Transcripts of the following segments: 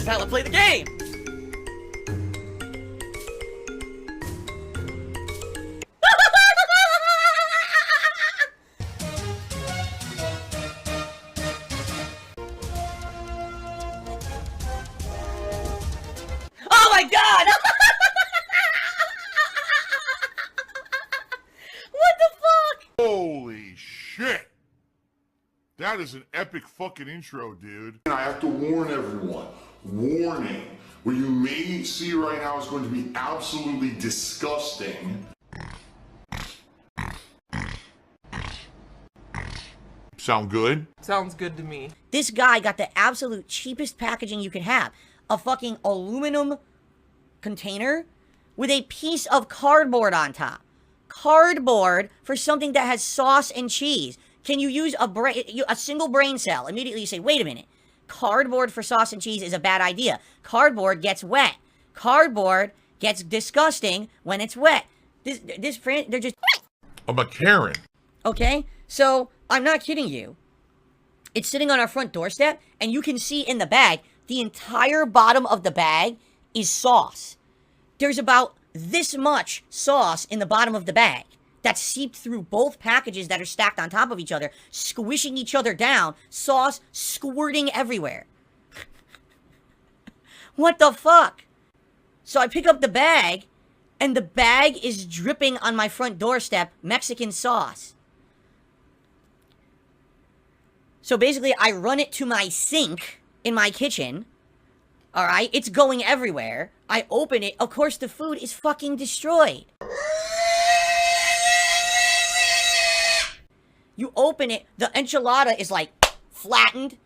This is how I play the game! Oh my god! What the fuck? Holy shit! That is an epic fucking intro, dude. And I have to warn everyone. Warning. What you may see right now is going to be absolutely disgusting. Sound good? Sounds good to me. This guy got the absolute cheapest packaging you could have. A fucking aluminum container with a piece of cardboard on top. Cardboard for something that has sauce and cheese. Can you use a single brain cell? Immediately you say, wait a minute. Cardboard for sauce and cheese is a bad idea. Cardboard gets wet. Cardboard gets disgusting when it's wet. They're just... I'm a Karen. Okay? So, I'm not kidding you. It's sitting on our front doorstep, and you can see in the bag, the entire bottom of the bag is sauce. There's about this much sauce in the bottom of the bag that's seeped through both packages that are stacked on top of each other, squishing each other down, sauce squirting everywhere. What the fuck? So I pick up the bag, and the bag is dripping on my front doorstep Mexican sauce. So basically, I run it to my sink in my kitchen. Alright? It's going everywhere. I open it. Of course, the food is fucking destroyed. You open it, the enchilada is like flattened.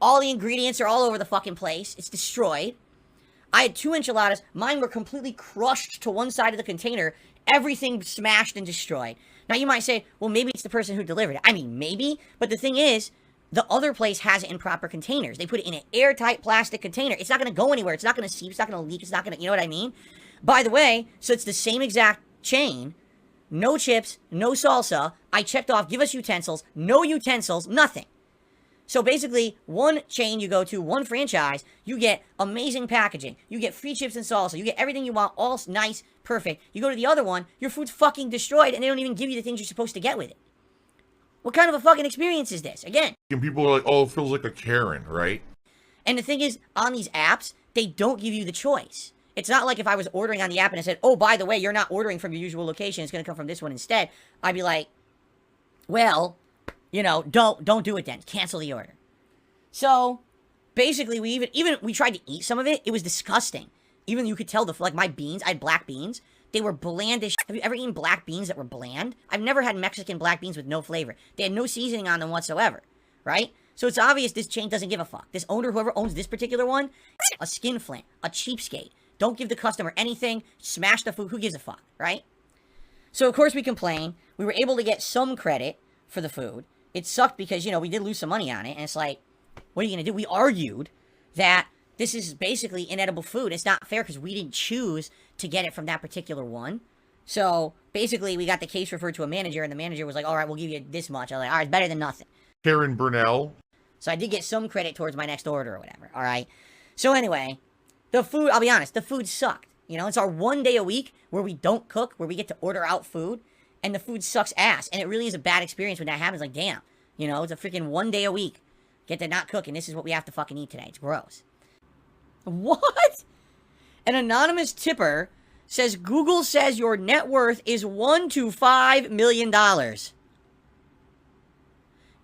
All the ingredients are all over the fucking place. It's destroyed. I had 2 enchiladas. Mine were completely crushed to one side of the container. Everything smashed and destroyed. Now you might say, well, maybe it's the person who delivered it. I mean, maybe. But the thing is, the other place has it in proper containers. They put it in an airtight plastic container. It's not going to go anywhere. It's not going to seep. It's not going to leak. It's not going to, you know what I mean? By the way, so it's the same exact chain. No chips, no salsa. I checked off, give us utensils. No utensils, nothing. So basically, one chain you go to, one franchise, you get amazing packaging. You get free chips and salsa. You get everything you want, all nice, perfect. You go to the other one, your food's fucking destroyed, and they don't even give you the things you're supposed to get with it. What kind of a fucking experience is this? Again. And people are like, oh, it feels like a Karen, right? And the thing is, on these apps, they don't give you the choice. It's not like if I was ordering on the app and it said, oh, by the way, you're not ordering from your usual location. It's going to come from this one instead. I'd be like, well, you know, don't do it then. Cancel the order. So, basically, we tried to eat some of it. It was disgusting. Even you could tell like my beans, I had black beans. They were bland as shit. Have you ever eaten black beans that were bland? I've never had Mexican black beans with no flavor. They had no seasoning on them whatsoever, right? So it's obvious this chain doesn't give a fuck. This owner, whoever owns this particular one, a skinflint, a cheapskate. Don't give the customer anything. Smash the food. Who gives a fuck, right? So, of course, we complain. We were able to get some credit for the food. It sucked because, you know, we did lose some money on it. And it's like, what are you going to do? We argued that this is basically inedible food. It's not fair because we didn't choose to get it from that particular one. So, basically, we got the case referred to a manager. And the manager was like, all right, we'll give you this much. I was like, all right, it's better than nothing. Karen Burnell. So, I did get some credit towards my next order or whatever. All right. So, anyway, the food, I'll be honest, the food sucked. You know, it's our one day a week where we don't cook, where we get to order out food, and the food sucks ass. And it really is a bad experience when that happens. Like, damn, you know, it's a freaking one day a week. Get to not cook, and this is what we have to fucking eat today. It's gross. What? An anonymous tipper says Google says your net worth is $1 to $5 million.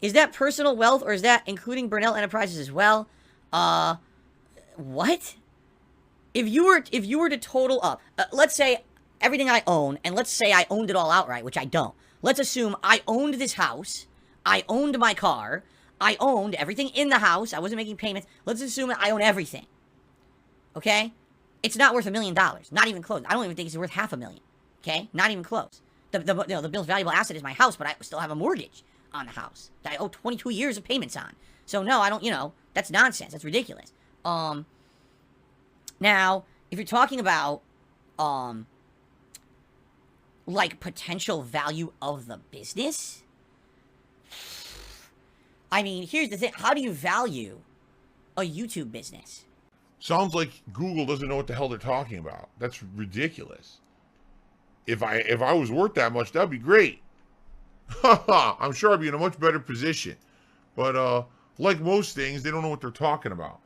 Is that personal wealth, or is that including Burnell Enterprises as well? What? If you were to total up, let's say everything I own, and let's say I owned it all outright, which I don't. Let's assume I owned this house, I owned my car, I owned everything in the house, I wasn't making payments. Let's assume that I own everything. Okay? It's not worth $1 million. Not even close. I don't even think it's worth $500,000. Okay? Not even close. The most valuable asset is my house, but I still have a mortgage on the house that I owe 22 years of payments on. So no, I don't, you know, that's nonsense. That's ridiculous. Now, if you're talking about, like, potential value of the business, I mean, here's the thing. How do you value a YouTube business? Sounds like Google doesn't know what the hell they're talking about. That's ridiculous. If I was worth that much, that'd be great. I'm sure I'd be in a much better position. But like most things, they don't know what they're talking about.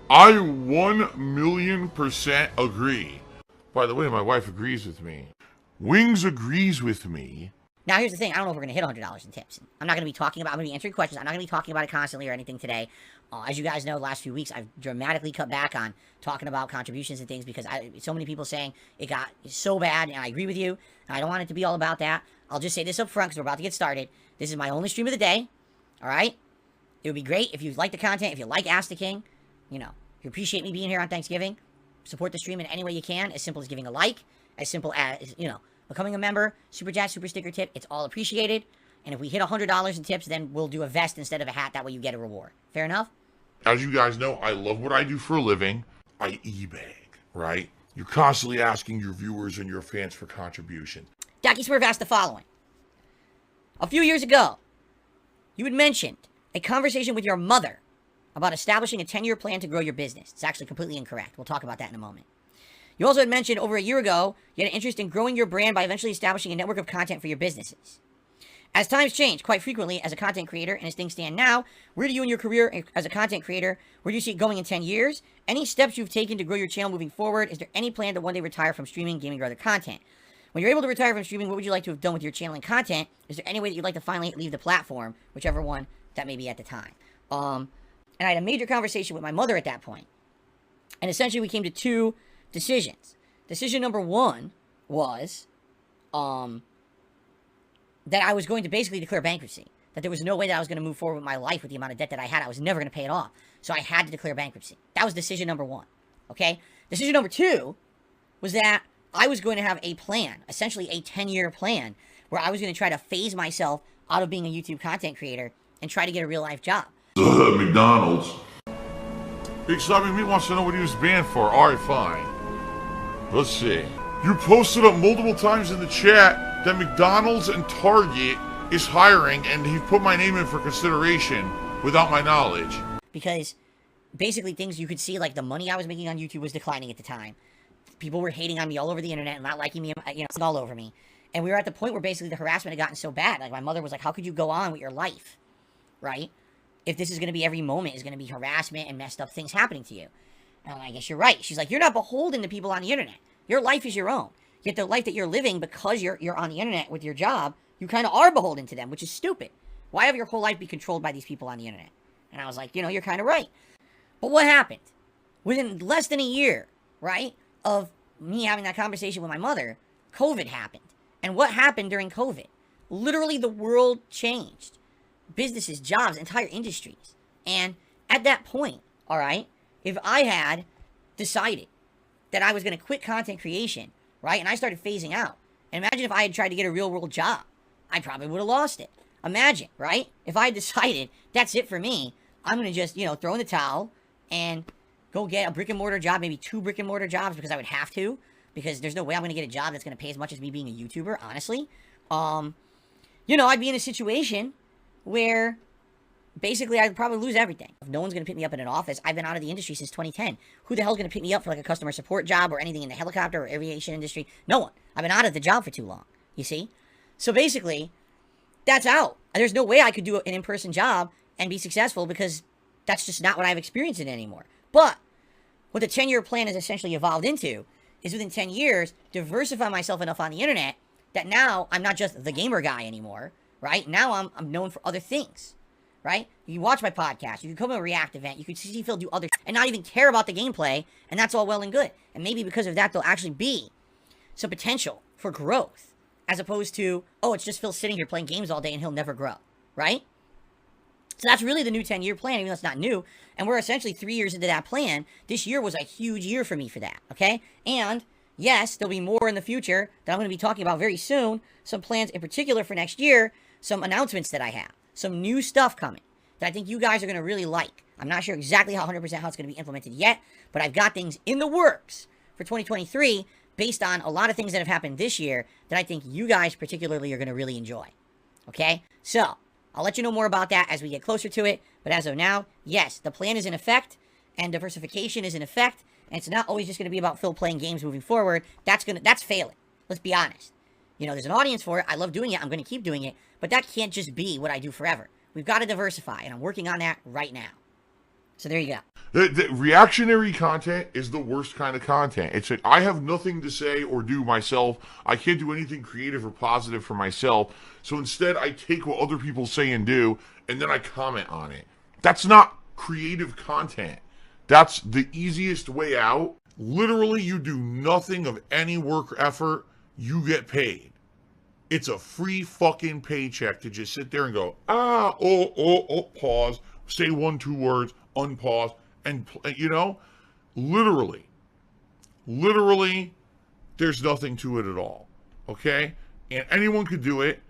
I 1,000,000% agree. By the way, my wife agrees with me. Wings agrees with me. Now, here's the thing. I don't know if we're going to hit $100 in tips. I'm not going to be talking about, I'm going to be answering questions. I'm not going to be talking about it constantly or anything today. As you guys know, the last few weeks, I've dramatically cut back on talking about contributions and things because so many people saying it got so bad, and I agree with you. I don't want it to be all about that. I'll just say this up front because we're about to get started. This is my only stream of the day. All right? It would be great if you like the content, if you like Ask the King, you know, if you appreciate me being here on Thanksgiving, support the stream in any way you can, as simple as giving a like, as simple as, you know, becoming a member, super chat, super sticker tip. It's all appreciated. And if we hit $100 in tips, then we'll do a vest instead of a hat. That way you get a reward. Fair enough? As you guys know, I love what I do for a living. I e-bag, right? You're constantly asking your viewers and your fans for contributions. Dacky Smurf asked the following. A few years ago, you had mentioned a conversation with your mother about establishing a 10-year plan to grow your business. It's actually completely incorrect. We'll talk about that in a moment. You also had mentioned over a year ago, you had an interest in growing your brand by eventually establishing a network of content for your businesses. As times change, quite frequently as a content creator, and as things stand now, where do you in your career as a content creator, where do you see it going in 10 years? Any steps you've taken to grow your channel moving forward? Is there any plan to one day retire from streaming, gaming, or other content? When you're able to retire from streaming, what would you like to have done with your channel and content? Is there any way that you'd like to finally leave the platform, whichever one that may be at the time? And I had a major conversation with my mother at that point. And essentially we came to two decisions. Decision number one was that I was going to basically declare bankruptcy. That there was no way that I was going to move forward with my life with the amount of debt that I had. I was never going to pay it off. So I had to declare bankruptcy. That was decision number one. Okay? Decision number two was that I was going to have a plan, essentially a 10-year plan, where I was going to try to phase myself out of being a YouTube content creator and try to get a real-life job. McDonald's. Big Sloppy Meat wants to know what he was banned for. Alright, fine. Let's see. You posted up multiple times in the chat that McDonald's and Target is hiring, and he put my name in for consideration without my knowledge. Because basically things you could see, like the money I was making on YouTube was declining at the time. People were hating on me all over the internet and not liking me, you know, all over me. And we were at the point where basically the harassment had gotten so bad. Like my mother was like, how could you go on with your life, right? If this is going to be every moment is going to be harassment and messed up things happening to you. And I guess you're right. She's like, you're not beholden to people on the internet. Your life is your own. Yet the life that you're living because you're on the internet with your job, you kind of are beholden to them, which is stupid. Why have your whole life be controlled by these people on the internet? And I was like, you know, you're kind of right. But what happened? Within less than a year, right, of me having that conversation with my mother, COVID happened. And what happened during COVID? Literally the world changed. Businesses, jobs, entire industries. And at that point, all right, if I had decided that I was going to quit content creation, right, and I started phasing out, and imagine if I had tried to get a real world job, I probably would have lost it. Imagine, right, if I had decided that's it for me, I'm going to just, you know, throw in the towel and go get a brick and mortar job, maybe 2 brick and mortar jobs because I would have to, because there's no way I'm going to get a job that's going to pay as much as me being a YouTuber, honestly. You know, I'd be in a situation where basically I'd probably lose everything. If no one's going to pick me up in an office, I've been out of the industry since 2010. Who the hell's going to pick me up for like a customer support job or anything in the helicopter or aviation industry? No one. I've been out of the job for too long, you see? So basically, that's out. There's no way I could do an in-person job and be successful because that's just not what I've experienced in anymore. But what the 10-year plan has essentially evolved into is within 10 years, diversify myself enough on the internet that now I'm not just the gamer guy anymore, right? Now I'm known for other things, right? You can watch my podcast, you can come to a React event, you can see Phil do other and not even care about the gameplay, and that's all well and good. And maybe because of that, there'll actually be some potential for growth, as opposed to, oh, it's just Phil sitting here playing games all day and he'll never grow, right? So that's really the new 10-year plan, even though it's not new. And we're essentially 3 years into that plan. This year was a huge year for me for that, okay? And yes, there'll be more in the future that I'm going to be talking about very soon. Some plans in particular for next year, some announcements that I have, some new stuff coming that I think you guys are going to really like. I'm not sure exactly how 100% how it's going to be implemented yet, but I've got things in the works for 2023 based on a lot of things that have happened this year that I think you guys particularly are going to really enjoy, okay? So I'll let you know more about that as we get closer to it. But as of now, yes, the plan is in effect. and diversification is in effect, and it's not always just going to be about Phil playing games moving forward, that's failing. Let's be honest. You know, there's an audience for it. I love doing it. I'm going to keep doing it. But that can't just be what I do forever. We've got to diversify, and I'm working on that right now. So there you go. The reactionary content is the worst kind of content. It's like, I have nothing to say or do myself. I can't do anything creative or positive for myself. So instead, I take what other people say and do, and then I comment on it. That's not creative content. That's the easiest way out. Literally, you do nothing of any work or effort. You get paid. It's a free fucking paycheck to just sit there and go, pause, say 1-2 words, unpause, and, you know, literally, there's nothing to it at all, okay? And anyone could do it.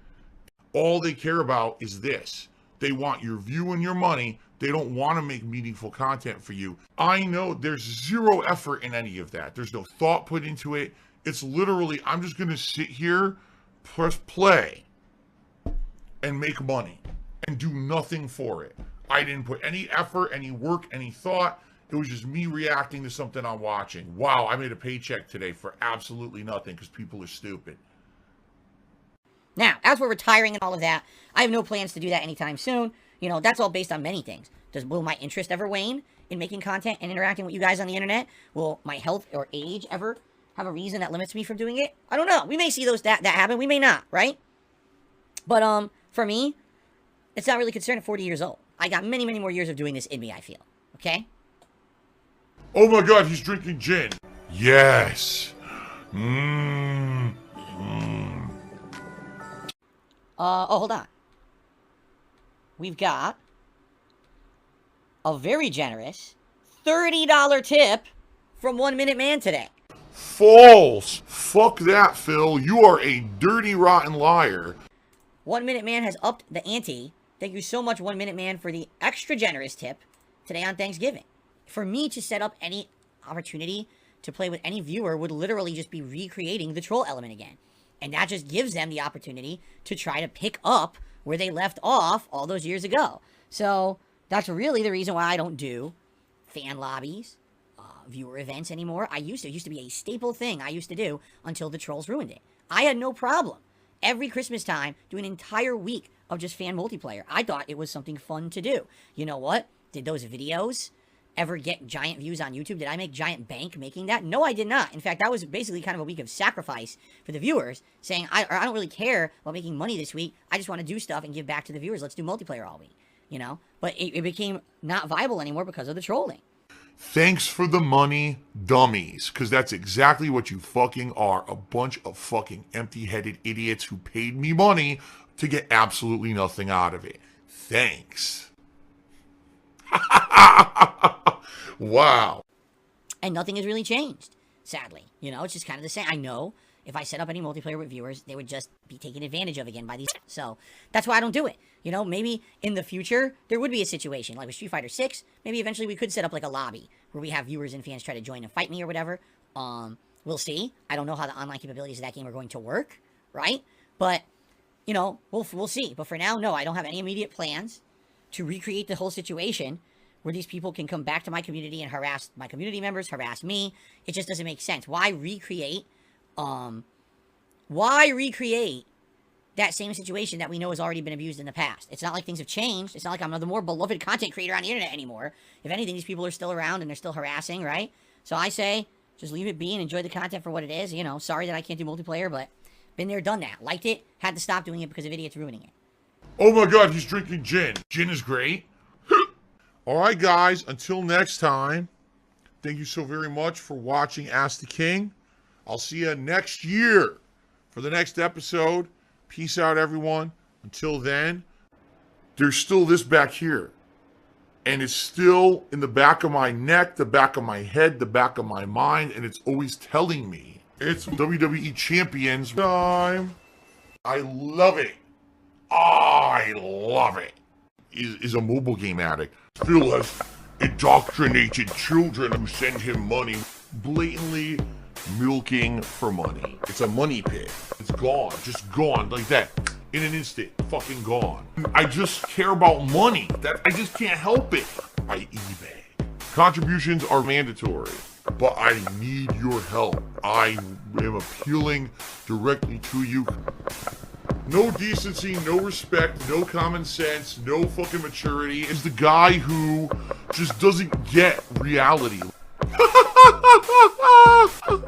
All they care about is this. They want your view and your money. They don't want to make meaningful content for you. I know there's zero effort in any of that. There's no thought put into it. It's literally, I'm just going to sit here, press play, and make money, and do nothing for it. I didn't put any effort, any work, any thought. It was just me reacting to something I'm watching. Wow, I made a paycheck today for absolutely nothing because people are stupid. Now, as we're retiring and all of that, I have no plans to do that anytime soon. You know, that's all based on many things. Will my interest ever wane in making content and interacting with you guys on the internet? Will my health or age ever have a reason that limits me from doing it? I don't know. We may see that happen. We may not, right? But for me, it's not really concerned at 40 years old. I got many, many more years of doing this in me, I feel. Okay? Oh my god, he's drinking gin. Yes. Hold on. We've got a very generous $30 tip from 1 Minute Man today. False. Fuck that, Phil. You are a dirty, rotten liar. 1 Minute Man has upped the ante. Thank you so much, 1 Minute Man, for the extra generous tip today on Thanksgiving. For me to set up any opportunity to play with any viewer would literally just be recreating the troll element again. And that just gives them the opportunity to try to pick up where they left off all those years ago. So that's really the reason why I don't do fan lobbies, viewer events anymore. It used to be a staple thing I used to do until the trolls ruined it. I had no problem every Christmas time doing an entire week of just fan multiplayer. I thought it was something fun to do. You know what? Did those videos ever get giant views on YouTube? Did I make giant bank making that? No, I did not. In fact, that was basically kind of a week of sacrifice for the viewers, saying, I don't really care about making money this week. I just want to do stuff and give back to the viewers. Let's do multiplayer all week, you know? But it became not viable anymore because of the trolling. Thanks for the money, dummies. Because that's exactly what you fucking are. A bunch of fucking empty-headed idiots who paid me money to get absolutely nothing out of it. Thanks. Wow. And nothing has really changed, sadly. You know, it's just kind of the same. I know if I set up any multiplayer with viewers, they would just be taken advantage of again by these. So that's why I don't do it. You know, maybe in the future, there would be a situation like with Street Fighter 6. Maybe eventually we could set up like a lobby where we have viewers and fans try to join and fight me or whatever. We'll see. I don't know how the online capabilities of that game are going to work, right? But, you know, we'll see. But for now, no, I don't have any immediate plans to recreate the whole situation where these people can come back to my community and harass my community members, harass me. It just doesn't make sense. Why recreate that same situation that we know has already been abused in the past? It's not like things have changed. It's not like I'm the more beloved content creator on the internet anymore. If anything, these people are still around and they're still harassing, right? So I say, just leave it be and enjoy the content for what it is. You know, sorry that I can't do multiplayer, but been there, done that. Liked it, had to stop doing it because of idiots ruining it. Oh my god, he's drinking gin. Gin is great. Alright guys, until next time, thank you so very much for watching Ask the King. I'll see you next year for the next episode. Peace out, everyone. Until then, there's still this back here. And it's still in the back of my neck, the back of my head, the back of my mind, and it's always telling me it's WWE Champions time. I love it. I love it. Is a mobile game addict. Phil has indoctrinated children who send him money, blatantly milking for money. It's a money pit. It's gone, just gone like that. In an instant, fucking gone. I just care about money. I just can't help it. I eBay. Contributions are mandatory, but I need your help. I am appealing directly to you. No decency, no respect, no common sense, no fucking maturity. Is the guy who just doesn't get reality.